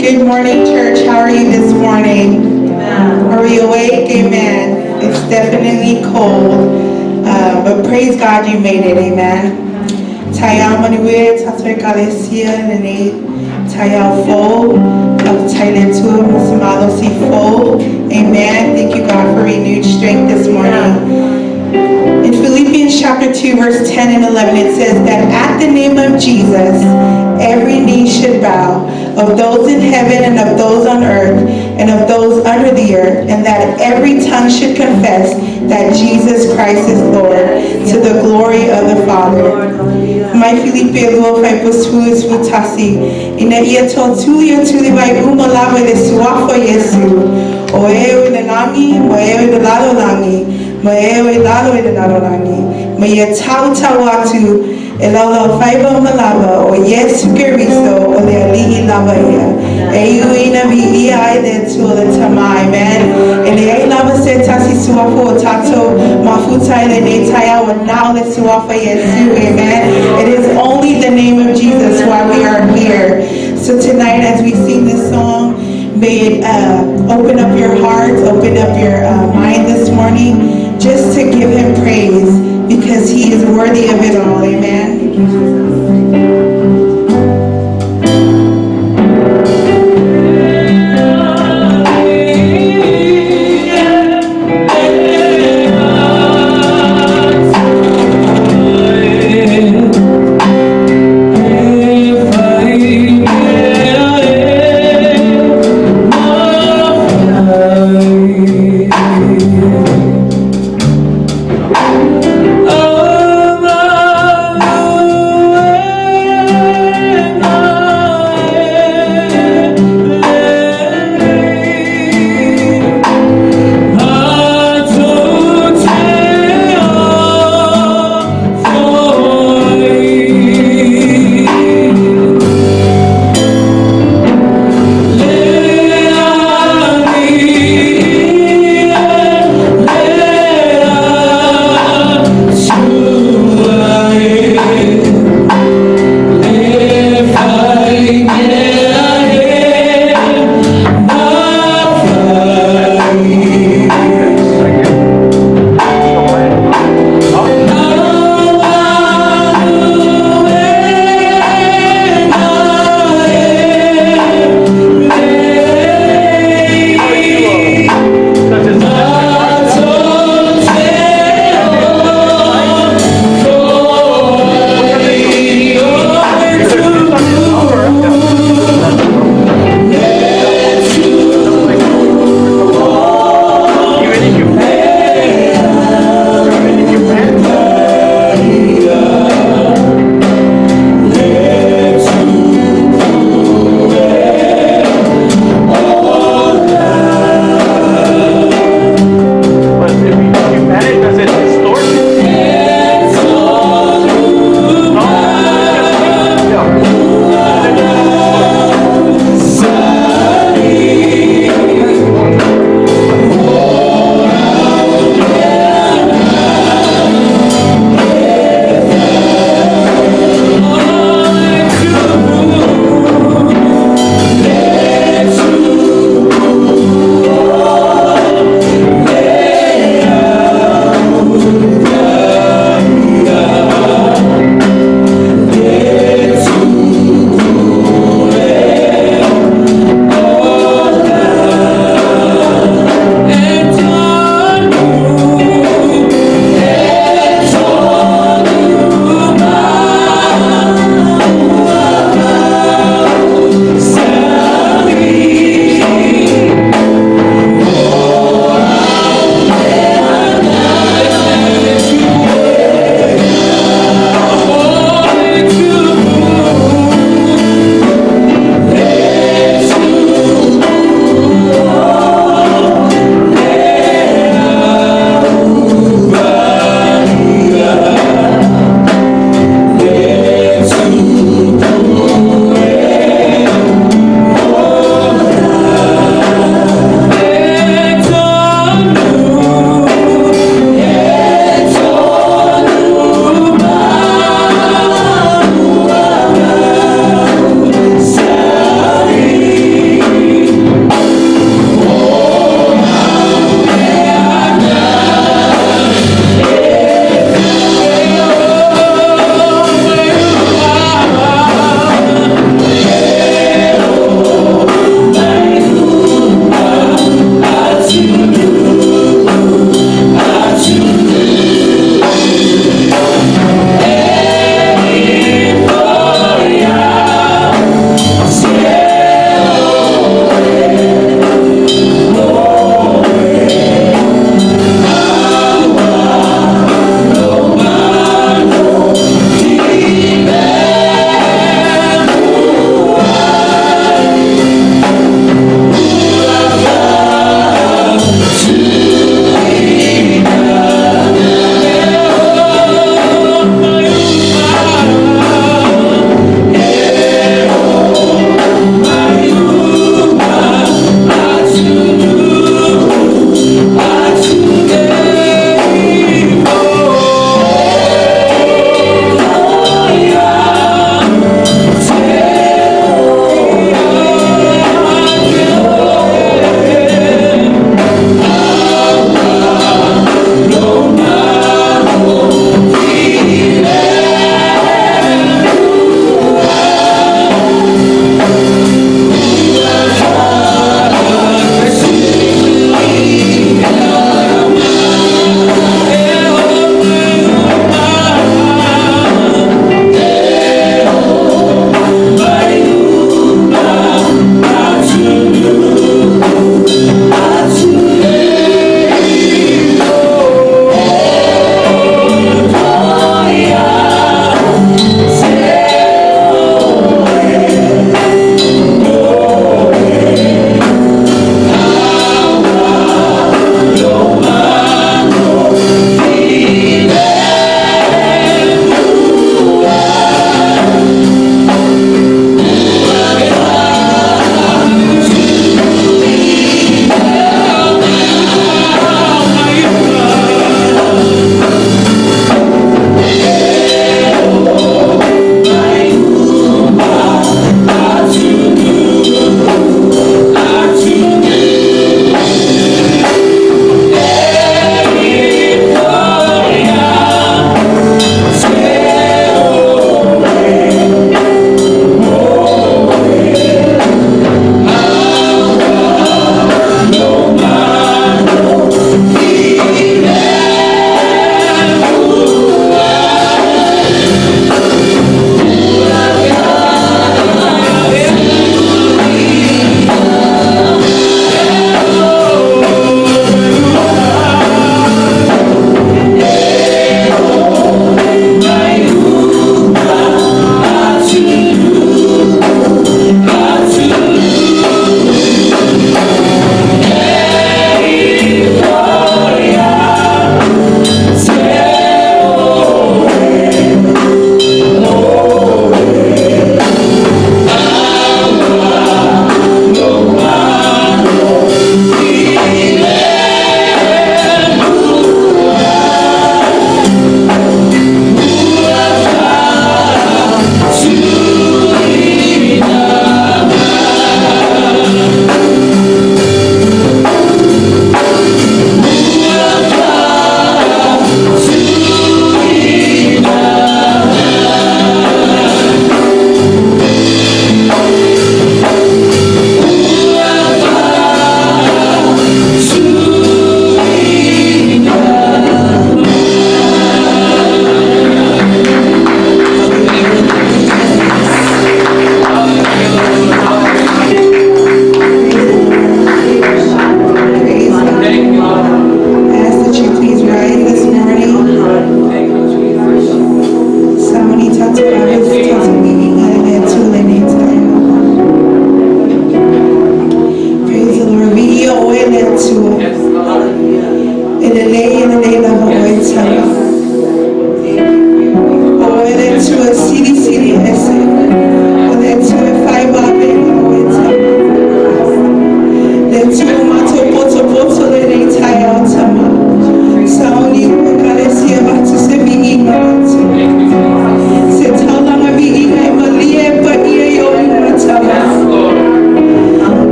Good morning, church. How are you this morning? Amen. Are you awake? Amen. It's definitely cold, but praise God you made it. Amen. Tayal manuwe tatwe kalesia nene tayal fo of tailetu musamalo si fo. Amen. Thank you, God, for renewed strength this morning. In Philippians chapter 2, verse 10 and 11, it says that at the name of Jesus, every knee should bow, of those in heaven and of those on earth and of those under the earth, and that every tongue should confess that Jesus Christ is Lord, to the glory of the Father. My Filipe lo fai posu futasi, ina ia to tulia tuli vai umalawe le suafo Yesu, o eo ina nami, mo eo ina lalo nami. Maewe lalo e narorangi, mae tau tau atu e laulau whaiva malava o Yesu Keristo o le alihi lava ia. E uina vi ia ai le tua le tamai, amen. E le ai lava se tasi suafo o tato mafutai le ne taya o nao le suafa Yesu, amen. It is only the name of Jesus why we are here. So tonight as we sing this song, may it open up your heart, open up your mind this morning, just to give him praise, because he is worthy of it all. Amen. Oh,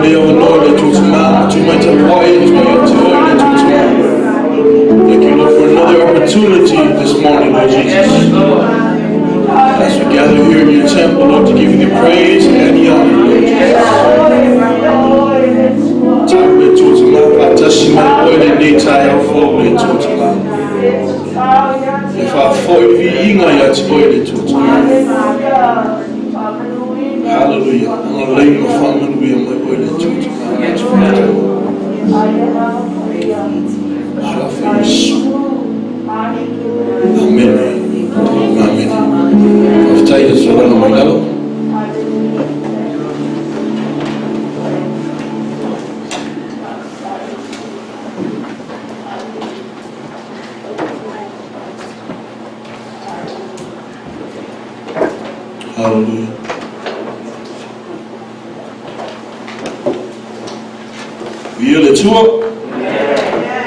le o no le tu ma tu mai te wai tu le tu thank you, Lord, for another opportunity this morning, Lord Jesus. As we gather here in your temple, Lord, to give you the praise and the honor, Lord Jesus. Hallelujah. I'm going to lay my phone and my word into it. Amen. Of Titus, my love. Hallelujah. Pulea le Atua.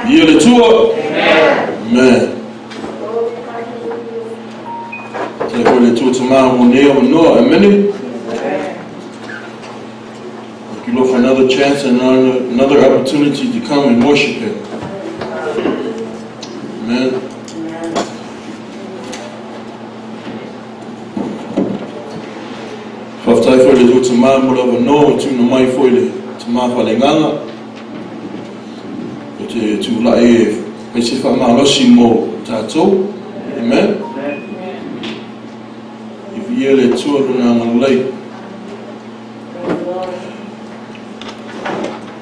Pulea le Atua. Amen. Pulea le Atua tomorrow morning. Amen. Thank you, Lord, for another chance and another opportunity to come and worship Him. Amen. Whaftai foi le tu tamā mura no tu no mai foi le tamā whalenganga o te tu la e me se whamalosi mo tātou. Amen. If ia le tua runa ngalei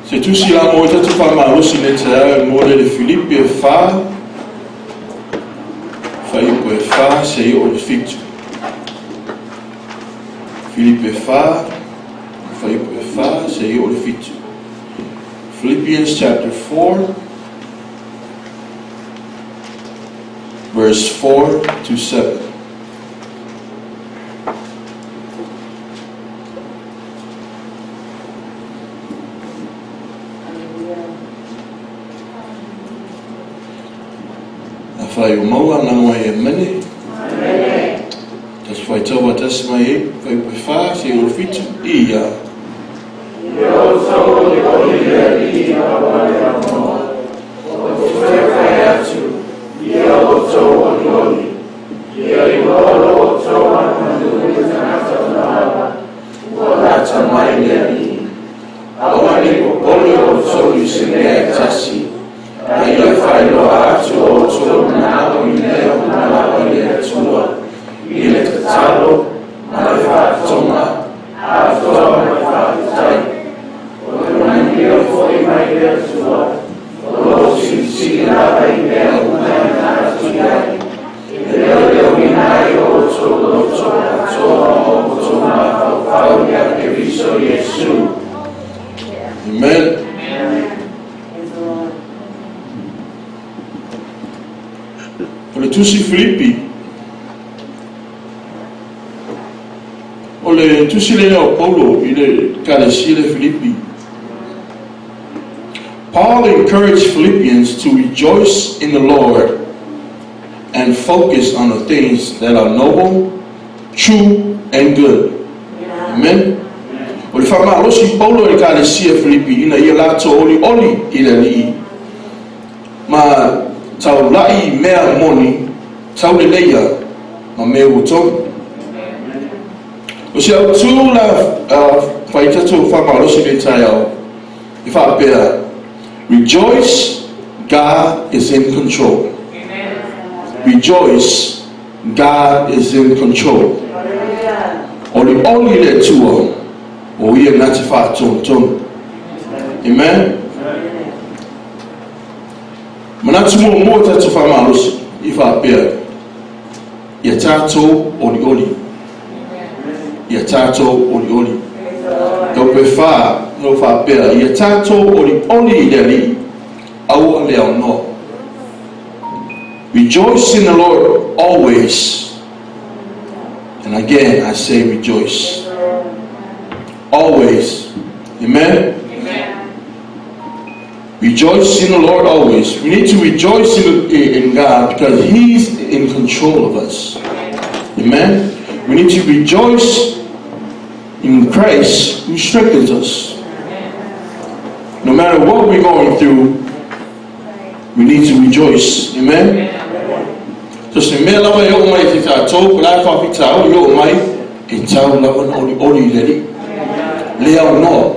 se tu si la mo tatu whamalosi le te au mo le Filipi e wha whai ko e wha se i o le fitu Philippians chapter 4, verse 4 to 7. Afai o maua na mai e mene. Fai tau atas mai e, fai wha se o fitu ia. Ia so le Olioli ia wale amo, o te whai atu, ia o so Olioli, ia I lolo o so amandu i tanata nawa, o lata mai leni. Awani o poli o so I se nea tasi, a ia whai lo atu o so na o I leo na o le atua. Ile te talo, mana whātonga, a whoa mai whātai. O te rangi o whoi mai lea tua, o lo si rāra I lea umai nā tuiai. E leo I nai o tō loto katoa o tō mā whau ia ke riso Yesu. Amen. O le tusi Filipi, le tusile o Paulo I le kalesia le Filipi. Paul encouraged Philippians to rejoice in the Lord and focus on the things that are noble, true, and good. Amen. O le whamalosi Paulo le kalesia Filipi ina ia lato Olioli I le lii. Ma tau lai mea moni, tau le leia, ma mea utonu. O se au tū la whai tatu whamalosi le tai au I whapea, rejoice, God is in control. Rejoice, God is in control. O le oli le tua o ia nati whātonu. Amen. Manatu mo tatu whamalosi I whapea, ia tātou oli. Ia tātou Olioli. Kau pe wha, no wha pera. Ia tātou Olioli leli, au leo no. Rejoice in the Lord always. And again, I say rejoice. Always. Amen? Rejoice in the Lord always. We need to rejoice in God because He's in control of us. Amen? We need to rejoice in Christ who strengthens us. No matter what we're going through, we need to rejoice. Amen? So se mea lava e o mai te tātou, pera e whawhitau, e o mai, e tau lava na oli leri. Le au no.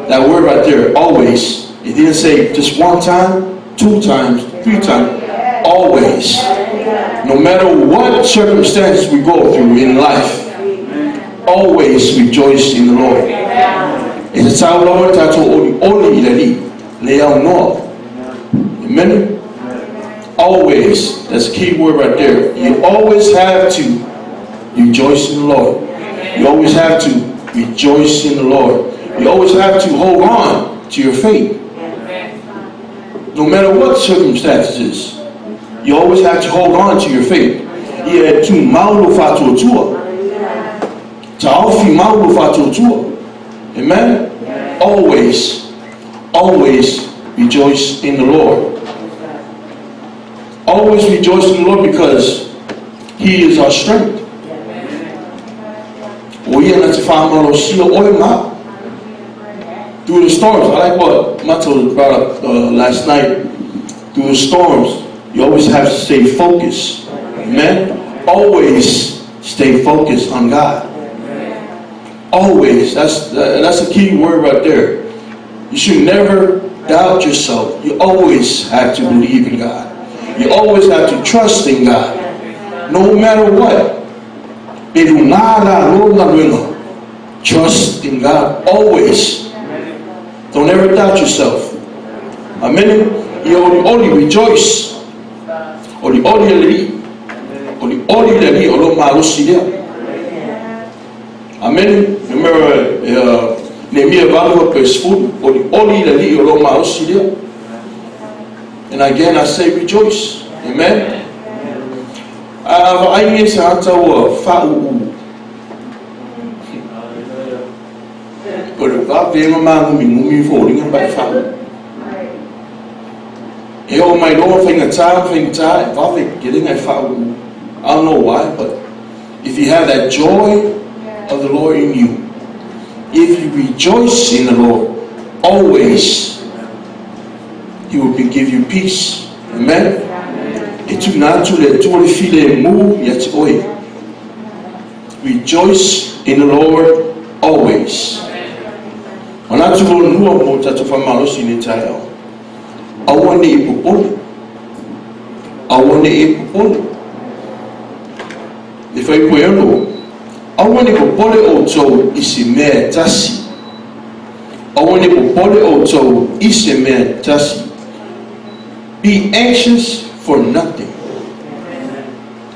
That word right there, always. It didn't say just one time, 2 times, 3 times. Always. No matter what circumstances we go through in life, always rejoice in the Lord. It's a tau lava tātou oli leri. Le au no. Amen? Always. That's a key word right there. You always have to rejoice in the Lord. You always have to rejoice in the Lord. You always have to hold on to your faith. No matter what circumstances, you always have to hold on to your faith. Ia tu maulu fatu tua. Ta'ofi maulu fatu tua. Amen? Always, always rejoice in the Lord. Always rejoice in the Lord because He is our strength. Through the storms, I like what Mato brought up last night. Through the storms, you always have to stay focused. Amen? Always stay focused on God. Always. That's a key word right there. You should never doubt yourself. You always have to believe in God. You always have to trust in God. No matter what. Trust in God. Always. Don't ever doubt yourself. Amen. Olioli rejoice. Olioli leri olo malusidia. Amen. Remember Nehemiah Bible verse 4. Olioli leri olo malusidia. And again I say rejoice. Amen. I need to fa'u. But if I feel my mummy falling and back fa'u. Oh my Lord, thing time, if I think getting a fa'u. I don't know why, but if you have that joy of the Lord in you, if you rejoice in the Lord, always He will give you peace. Amen. Rejoice in the Lord always. If I I want to pole oto isime tasi. I want to pole oto isime tasi. Be anxious for nothing.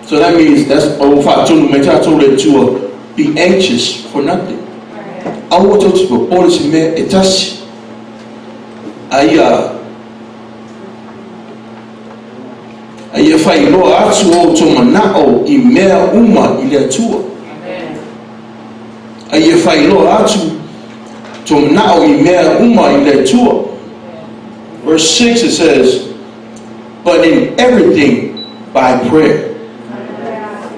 So that means that's I told it to be anxious for nothing. I want to pole isime etasi. Aya fai lo atu o to manao I mea uma I le atua. Aya fai lo atu to manao I mea uma I le atua. Verse 6 it says, but in everything by prayer.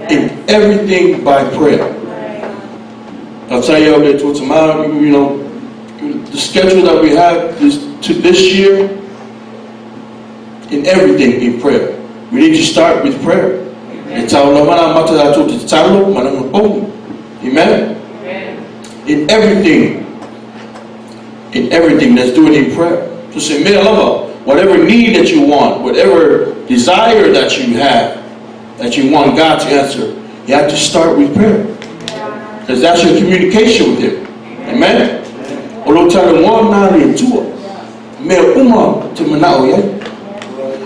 In everything by prayer. I'll tell you that to tomorrow, you know, the schedule that we have this year, in everything in prayer. We need to start with prayer. Amen. In everything, let's do it in prayer. So say, whatever need that you want, whatever desire that you want God to answer, you have to start with prayer. Because that's your communication with Him. Amen.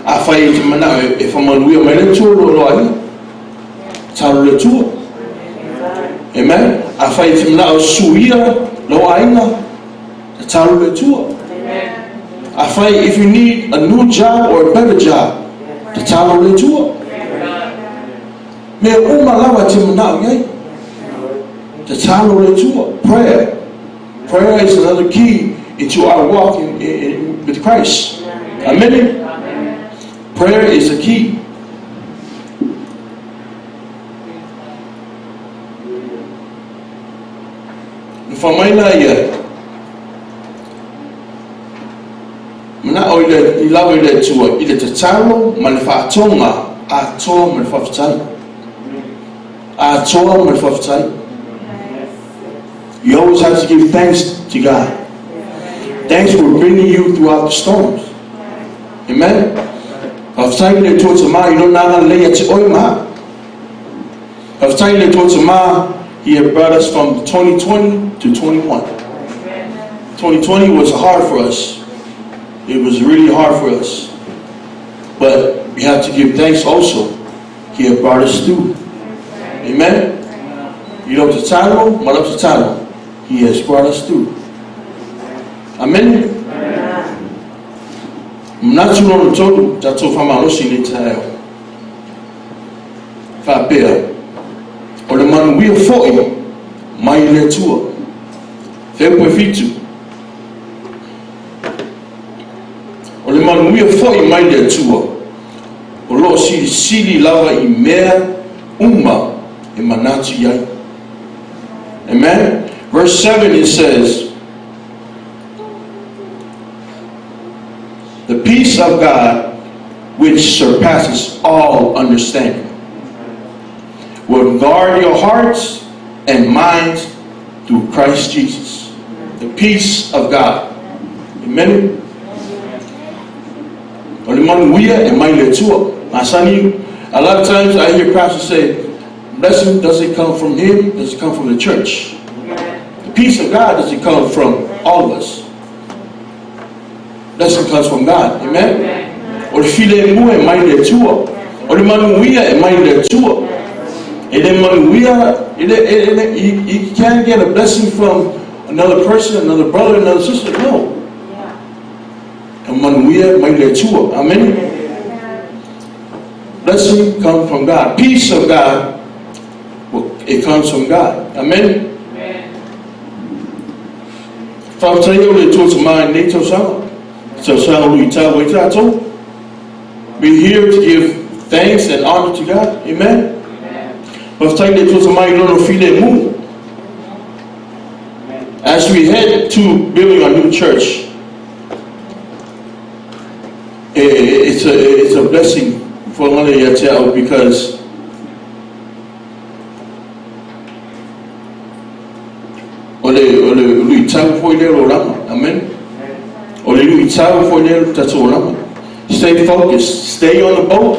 I fight to now if I'm on wheel, my little Amen. I fight him now, Suya, Loaina, the Taru tour. I fight if you need a new job or a better job, the Taru tour. Me Umalawa Tim now, the Taru tour. Prayer. Prayer is another key into our walk with Christ. Amen. Prayer is a key. o I lawa I le atua, I le tatalo, ma le whaatonga, a toa ma le whawhatai. A toa ma le whawhatai. You always have to give thanks to God. Thanks for bringing you throughout the storms. Amen? Whawhatai le toa tama, I don't know lea te oi maha. Whawhatai le toa tama, He had brought us from 2020 to 21. 2020 was hard for us. It was really hard for us. But we have to give thanks also. He had brought us through. Amen? You know the title, malap the title. He has brought us through. Amen? Not too long ago, that's all from our ocean tayo. Fabia. Or the man we are for him. My letua. February 52. O le manuia foi mai le atua. O lo sili lava I mea uma e manatu iai. Amen? Verse 7 it says, the peace of God which surpasses all understanding will guard your hearts and minds through Christ Jesus. The peace of God. Amen? A lot of times I hear pastors say, blessing doesn't come from him, does it come from the church? The peace of God doesn't come from all of us. Blessing comes from God. Amen? Or the file mu e mai le tua. Or the manuia e mai le tua. And then manuia, you can't get a blessing from another person, another brother, another sister. No. And manuia mai le tua. Amen? Blessing comes from God. Peace of God, it comes from God. Amen? Whawtaio le tua tamai nei tau sama. Tau sama lui tau wai tātou. We're here to give thanks and honor to God. Amen? Whawtaio le tua tamai lono file mu. As we head to building our new church, it's a blessing for Ngale Yatel because lui tau foi le rorama. Amen. Ole lui tau foi le tatorama. Stay focused. Stay on the boat.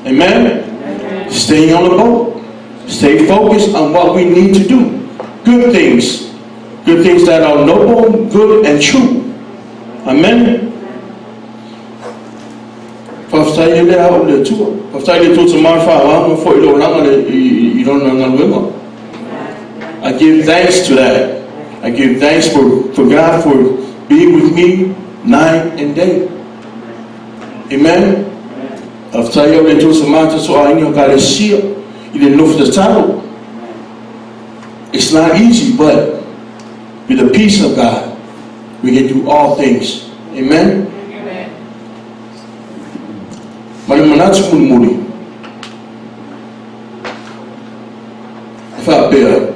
Amen. Stay on the boat. Stay focused on what we need to do. Good things. Good things that are noble, good, and true. Amen. Whawhatai le au le tua. Whawhatai le tua tamai whaanga fo I lo ranga le I rona ngaluenga. I give thanks to that. I give thanks for God for being with me night and day. Amen. Whawhatai le tua tamai so ainga kalesia I le nofu te taro. It's not easy, but with the peace of God, we can do all things. Amen. Marimanatu muri. Fa bea.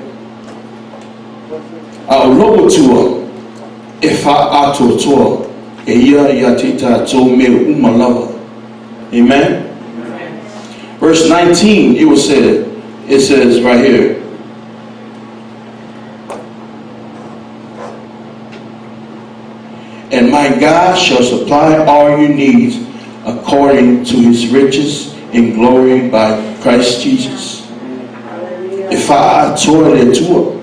A loʻo tua e fa ato toa e ia tita to me uma lava. Amen. Verse 19 it says right here. And my God shall supply all your needs according to his riches in glory by Christ Jesus. If I told le tua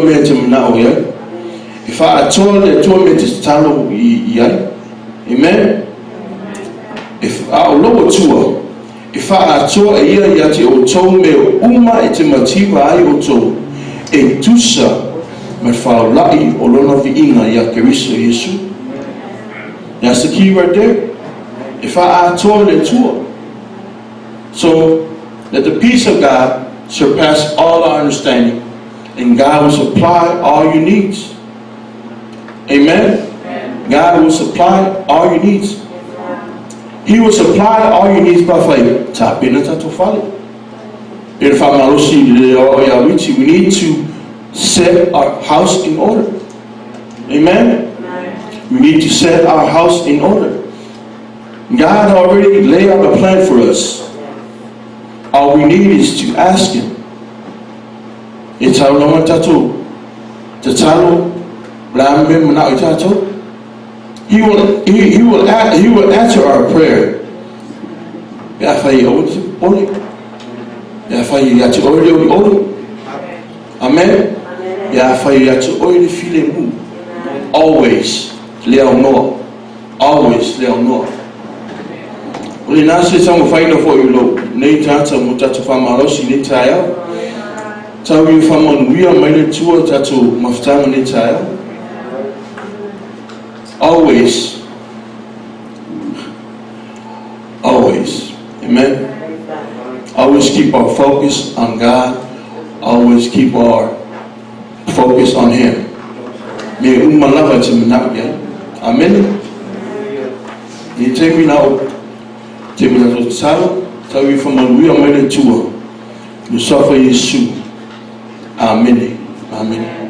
me te manao yai. If I told le tua me te talo yai. Amen. If I loʻo tua, if I told a ia yati o tau me uma e te mativa ai o tau e tusa me whaolai o lona viinga ia Keriso Yesu. That's the key right there. If I told le tua. So that the peace of God surpass all our understanding, and God will supply all your needs. Amen. God will supply all your needs. He will supply all your needs by faith. We need to set our house in order. Amen. We need to set our house in order. God already laid out a plan for us. All we need is to ask Him. He will answer our prayer. Amen. Always always Uli nasi sama faida for you lo. Nei tata mutata famarosi nei taya. Tawi famon we are made to tatu maftama nei taya. Always. Amen. Always keep our focus on God. Always keep our focus on Him. May umalava timinabya. Amen. You take me now. Take me to Salo. Tell you from a real minute tour. You suffer Yesu. Amen. Amen.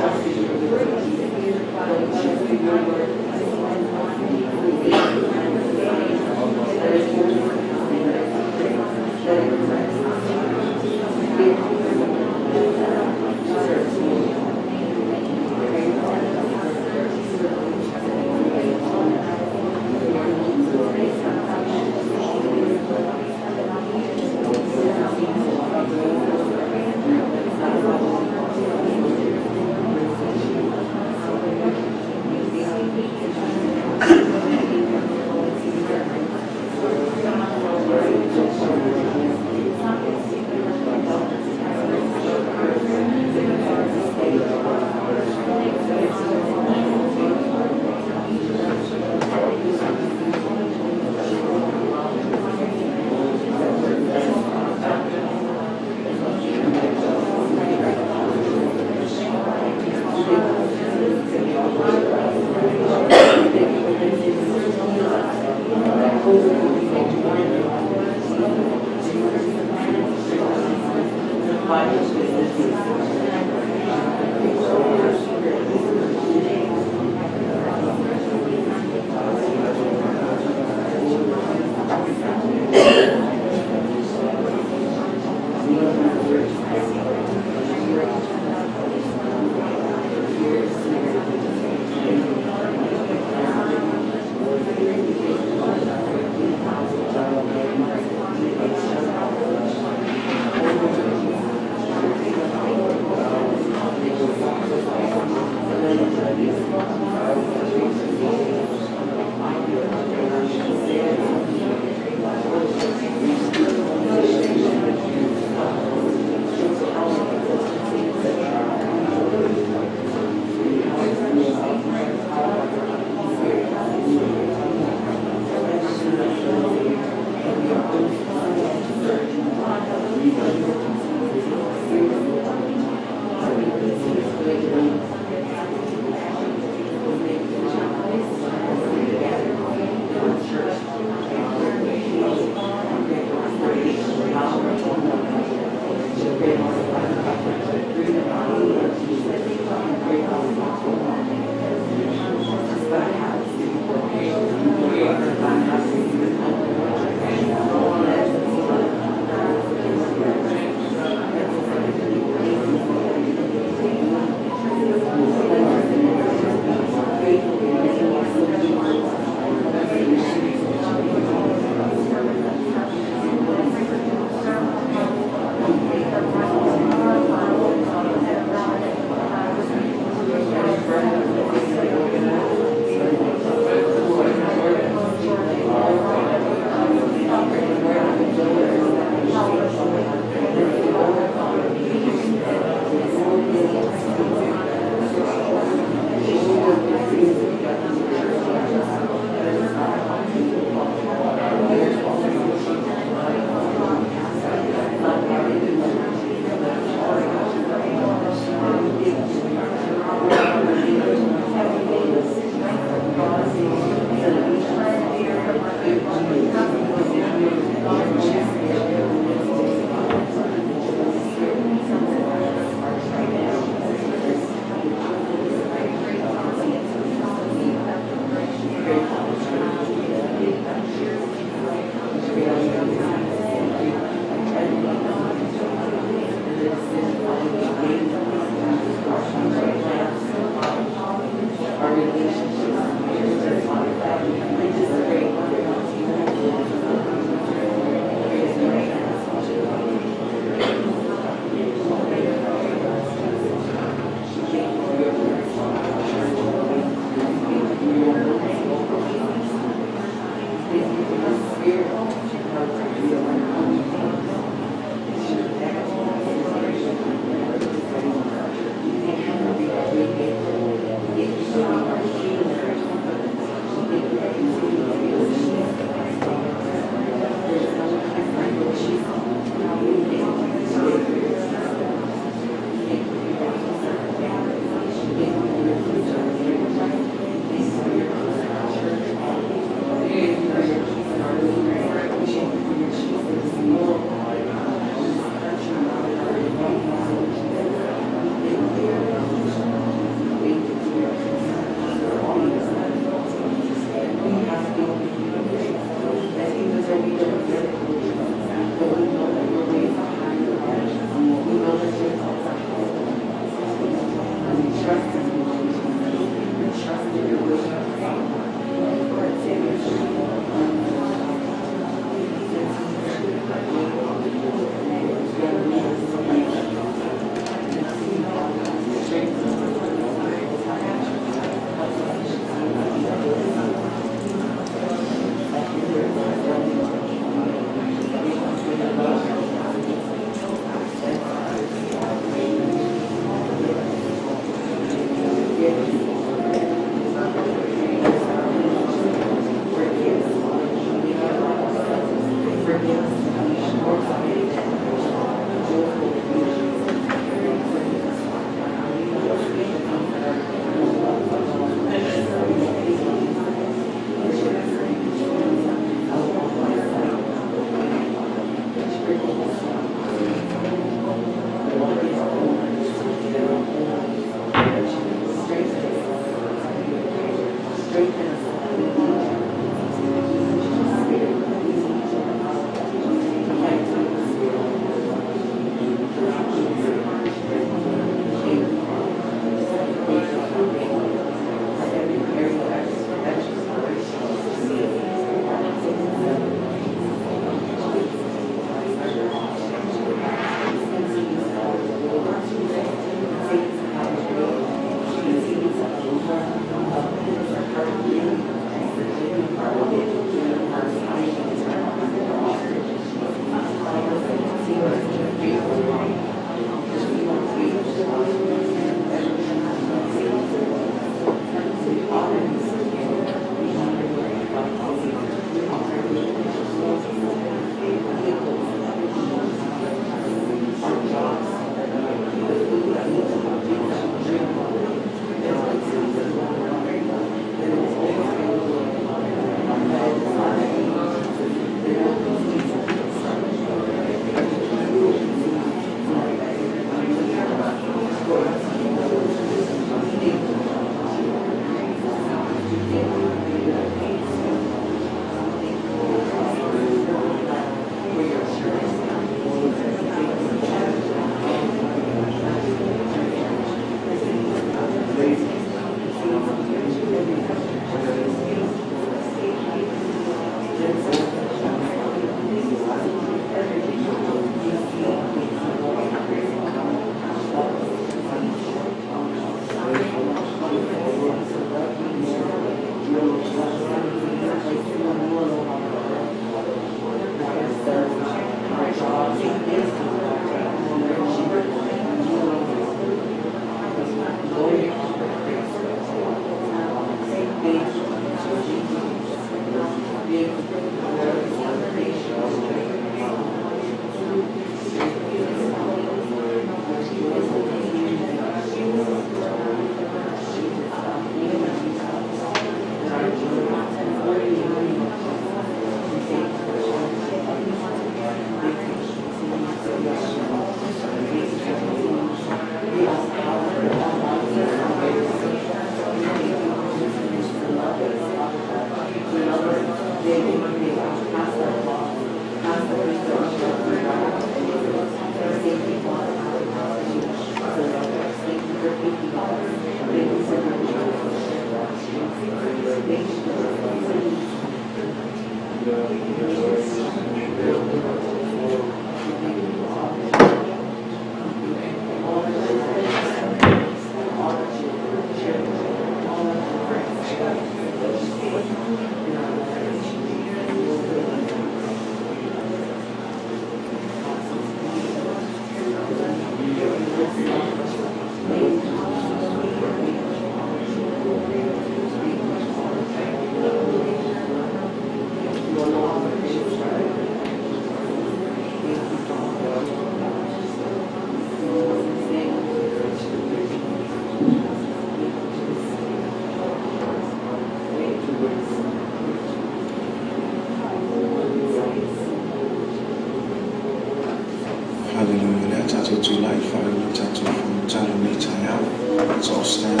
Let's all stand.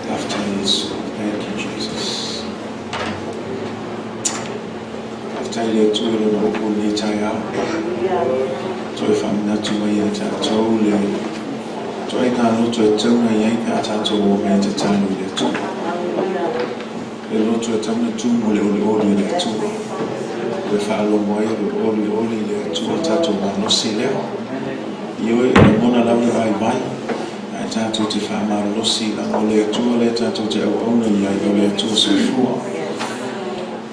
After this, thank you, Jesus. After you to the local Nitaya, to if I'm not to my yet, to I can't to a tongue, I ain't got to woman to time with it too. The Lord to a tongue, two Olioli there too. The follow my Olioli there too, tattoo, no see there. You want to love your by. I tattoo to find my Lucy, and only two letter to the only I to so far.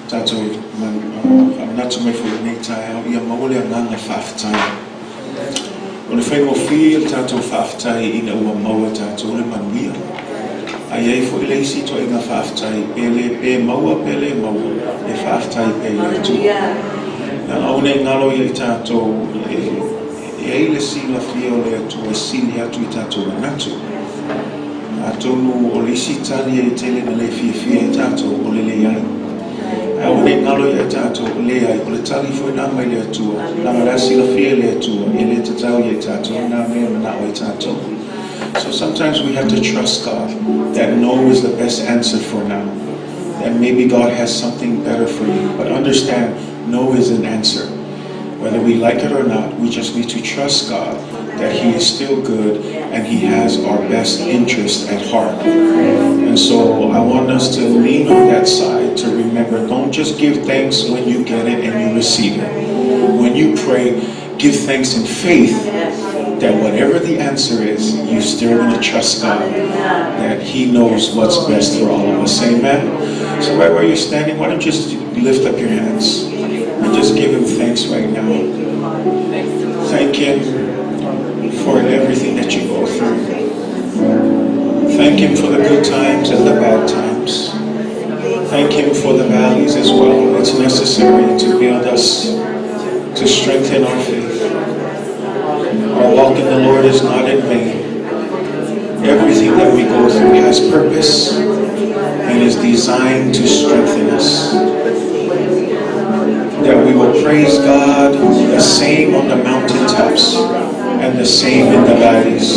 Tattoo, I'm not to make for the next time. We are only a 5 time. When the friend will feel tattoo 5 time in a mower tattoo, man, we are. I for lazy to a 5 time, pele, mower, a 5 time, pele too. Now, only Nalo tattoo. Ele sila fio le tu sili atu tatu natu atonu olisi tali tele na le fie tatu olele yai aone ngalo ya tatu le ai ole tali fo na mai le tu na la sila fie le tu ele tatau ye tatu na me na o tatu. So sometimes we have to trust God that no is the best answer for now, that maybe God has something better for you, but understand no is an answer. Whether we like it or not, we just need to trust God that He is still good and He has our best interest at heart. And so I want us to lean on that side to remember, don't just give thanks when you get it and you receive it. When you pray, give thanks in faith that whatever the answer is, you're still going to trust God that He knows what's best for all of us. Amen? So right where you're standing, why don't you just lift up your hands? And just give Him thanks right now. Thank Him for everything that you go through. Thank Him for the good times and the bad times. Thank Him for the valleys as well. It's necessary to build us, to strengthen our faith. Our walk in the Lord is not in vain. Everything that we go through has purpose and is designed to strengthen us. That we will praise God the same on the mountaintops and the same in the valleys.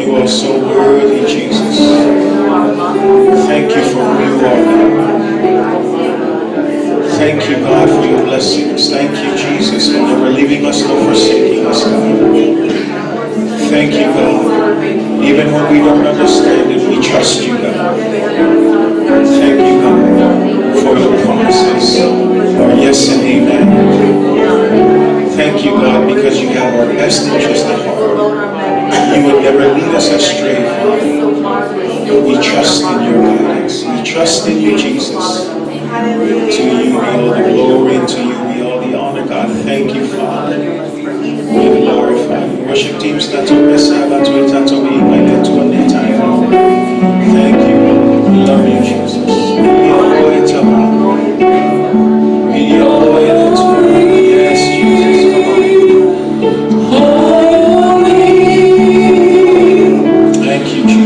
You are so worthy, Jesus. Thank you for who you are, God. Thank you, God, for your blessings. Thank you, Jesus, for never leaving us nor forsaking us, God. Thank you, God. Even when we don't understand it, we trust you, God. Thank you, God, for your promises. Our yes and amen. Thank you, God, because you have our best interest at heart. You would never lead us astray, Father. We trust in your guidance. We trust in you, Jesus. To you be all the glory, and to you be all the honor, God. Thank you, Father. We glorify you. Worship team, stand to bless you. Thank you, Lord. We love you, Jesus. Yes, Jesus. Thank you, Jesus.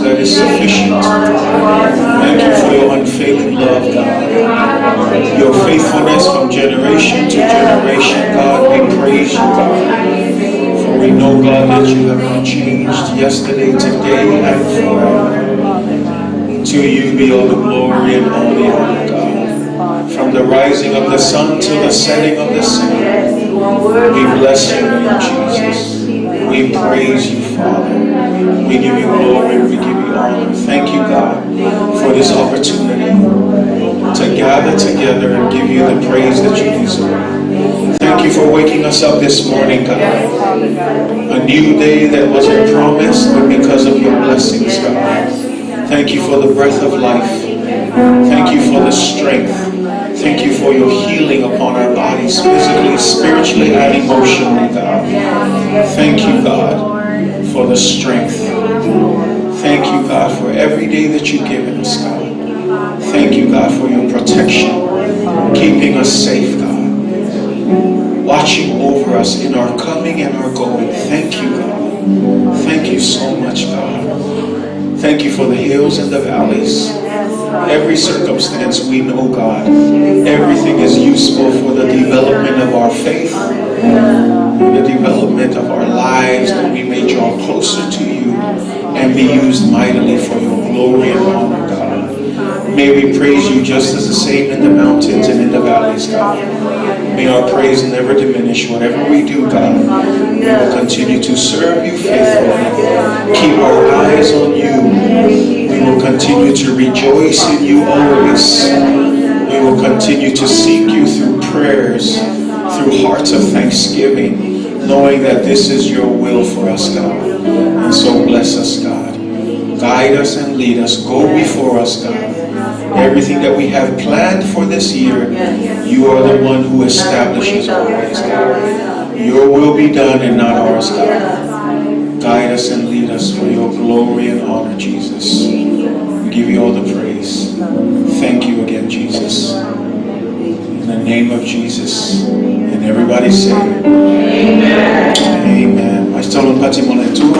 that is sufficient. Thank you for your unfailing love, God. Your faithfulness from generation to generation, God. We praise you, God. For we know, God, that you have not changed yesterday, today, and forever. To you be all the glory and all the honor, God. From the rising of the sun to the setting of the sun, we bless your name, Jesus. We praise you, Father. We give you glory, we give you honor. Thank you, God, for this opportunity to gather together and give you the praise that you deserve. Thank you for waking us up this morning, God. A new day that wasn't promised, but because of your blessings, God. Thank you for the breath of life. Thank you for the strength. Thank you for your healing upon our bodies, physically, spiritually, and emotionally, God. Thank you, God, for the strength. Thank you, God, for every day that you've given us, God. Thank you, God, for your protection, keeping us safe, God. Watching over us in our coming and our going. Thank you, God. Thank you so much, God. Thank you for the hills and the valleys. Every circumstance we know, God, everything is useful for the development of our faith, the development of our lives, that we may draw closer to you and be used mightily for your glory and honor, God. May we praise you just as the same in the mountains and in the valleys, God. May our praise never diminish. Whatever we do, God, we will continue to serve you faithfully. Keep our eyes on you. We will continue to rejoice in you always. We will continue to seek you through prayers, through hearts of thanksgiving, knowing that this is your will for us, God. And so bless us, God. Guide us and lead us. Go before us, God. Everything that we have planned for this year, you are the one who establishes always, God. Your will be done and not ours, God. Guide us and lead us for your glory and honor, Jesus. We give you all the praise. Thank you again, Jesus. In the name of Jesus. And everybody say, Amen. Amen. I still on Pulea le Atua.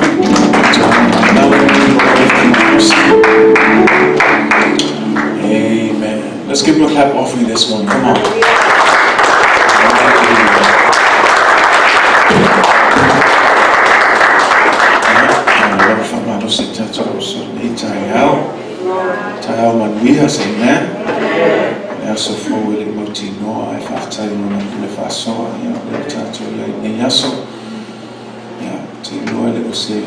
Amen. Let's give him a clap offering this morning. Come on. Amen. So for will moti no I after you know the faso ya le tato ya ni yaso ya ti no le ose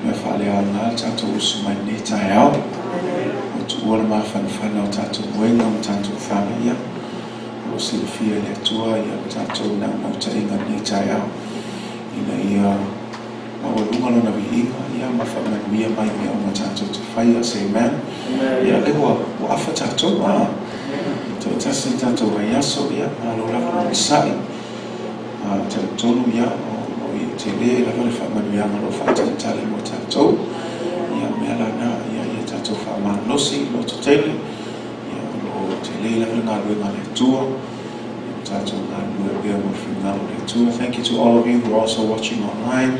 me fale ana tato usumani tayao to wala ma fan tato wenga tato familia usi fia le tua ya tato na mota inga ni tayao ina ya mawalunga na bihinga ya mafama mia mai mia matato to fire say amen. Ya lewa wafa tato ma to tasi tato wa yaso ya alola misai tato ya o tele la vale fama mia malo fata tale motato ya mela na ya tato fama losi lo tele ya lo tele la vale ngalo ngale tua tato ngalo ya mo finalo le tua. Thank you to all of you who are also watching online.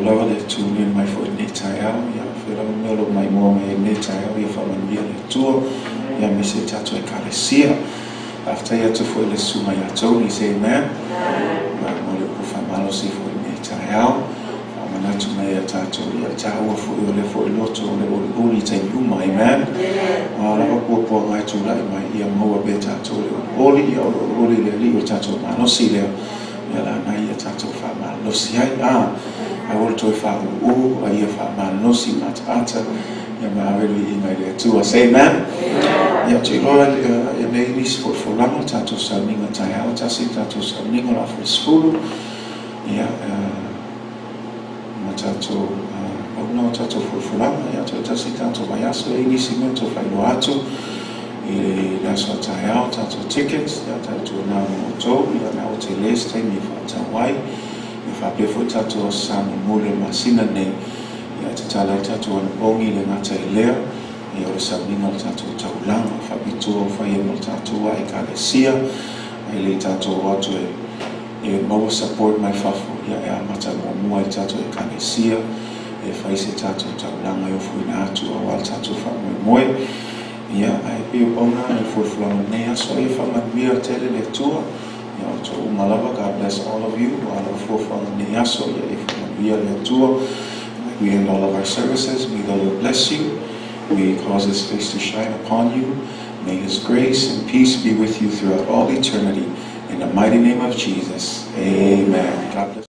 Love le tune in my foot netayao ya fela melo my mom netayao ya familia le tuo ya mese tato ekalesia after ya to fo le suma ya to ni say amen. Mo le ku famalo si fo netayao amana tuma ya tato ya tawo fo le loto le uli te yuma amen. Ala ko po ngai tu la mai ya mo be tato le uli ya uli le li tato ma no si le ya la na ya tato fama no si ai I want to fa o a ia fa ma no si mat ata ya ma really in my to say amen. Ya to Lord ya me ni for lama tato sa ninga tai au ta si tato sa ninga la for school ya ma tato no tato for lama ya to ta si tato ma ya so ni si mento fa lo ato e la so tai au tato tickets ya tato na moto ya na hotel stay mi fa ta wai fa pe fo tato sa mole masina ne ya tala tato on bongi le ngata ilea ya o sa ninga tato taulanga fa bitu fa ye mo tato wa ekalesia ile tato watu e mo support my fafu ya mata mo tato ekalesia e whai se tātou tauranga o fui na atu a wal tātou whamoe moe. Ia, ai pio ona e fuafulanga nei aso e whamanuia tele le tua. Ia, o tō umalawa, God bless all of you. Ala fuafulanga nei aso ia e whamanuia le tua. We end all of our services. May the Lord bless you. May He cause His face to shine upon you. May His grace and peace be with you throughout all eternity. In the mighty name of Jesus, amen. God bless.